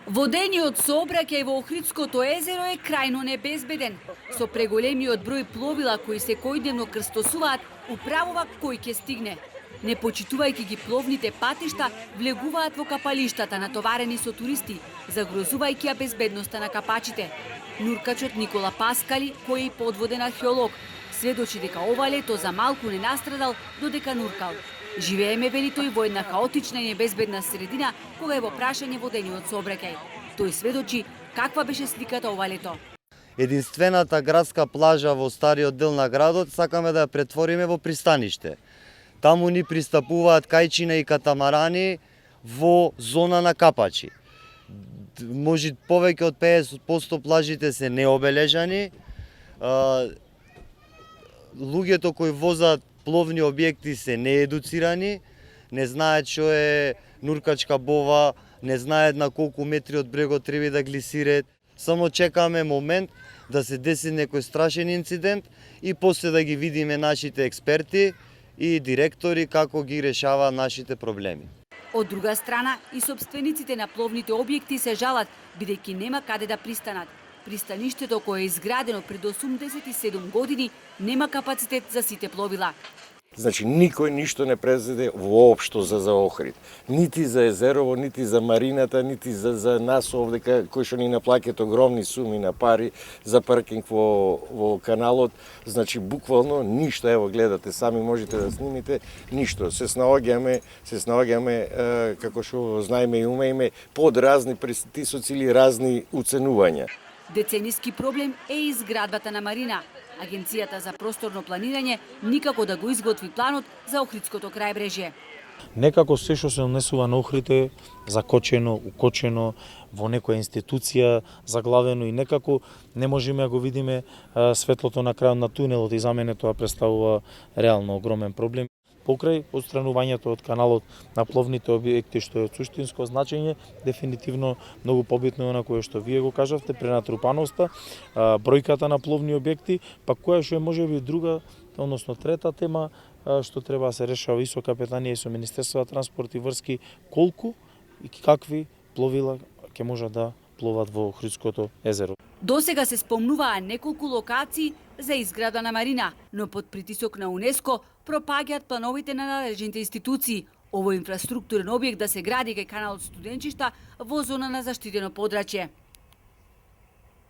Водениот сообраќај во Охридското езеро е крајно небезбеден. Со преголемиот број пловила кои секојдневно крстосуваат, управува кој ќе стигне. Не почитувајќи ги пловните патишта, влегуваат во капалиштата натоварени со туристи, загрозувајќи ја безбедноста на капачите. Нуркачот Никола Паскали, кој е и подводен археолог, сведочи дека ова лето за малку не настрадал додека нуркал. Живееме, вели тој, во една хаотична и небезбедна средина кога е во прашање водениот сообраќај. Тој сведочи каква беше сликата ова лето. Единствената градска плажа во стариот дел на градот сакаме да ја претвориме во пристаниште. Таму ни пристапуваат кајчина и катамарани во зона на капачи. Може повеќе од 50% плажите се необележани. Луѓето кои возат пловни објекти се неедуцирани, не знаат што е нуркачка бова, не знаат на колку метри од брегот треба да глисират. Само чекаме момент да се деси некој страшен инцидент и после да ги видиме нашите експерти и директори како ги решава нашите проблеми. Од друга страна, и собствениците на пловните објекти се жалат, бидејќи нема каде да пристанат. Пристаништето кое е изградено пред 87 години нема капацитет за сите пловила. Значи, никој ништо не презеде воопшто за Охрид. Нити за езерово, нити за марината, нити за нас овде, кои што ни наплаќаат огромни суми на пари за паркинг во каналот. Значи, буквално ништо, ево гледате, сами можете да снимите, ништо. Се снаоѓаме, како што знаеме и умееме, под разни престисоци или разни уценувања. Децениски проблем е изградбата на марина. Агенцијата за просторно планирање никако да го изготви планот за Охридското крајбрежје. Некако се што се однесува на Охрид е закочено, укочено во некоја институција, заглавено и некако не можеме да го видиме светлото на крајот на тунелот и за мене тоа представува реално огромен проблем. Покрај отстранувањето од каналот на пловните објекти, што е од суштинско значење, дефинитивно многу побитно е на кое што вие го кажавте, пренатрупаноста, бројката на пловни објекти, па која што е можеби друга, односно трета тема, што треба да се решава и со капетанија и со Министерство за транспорт и врски, колку и какви пловила ќе можат да пловат во Охридското езеро. Досега се спомнуваа неколку локации за изграда на марина, но под притисок на УНЕСКО пропаѓаат плановите на надлежните институции. Овој инфраструктурен објект да се гради кај каналот Студенчишта во зона на заштитено подрачје.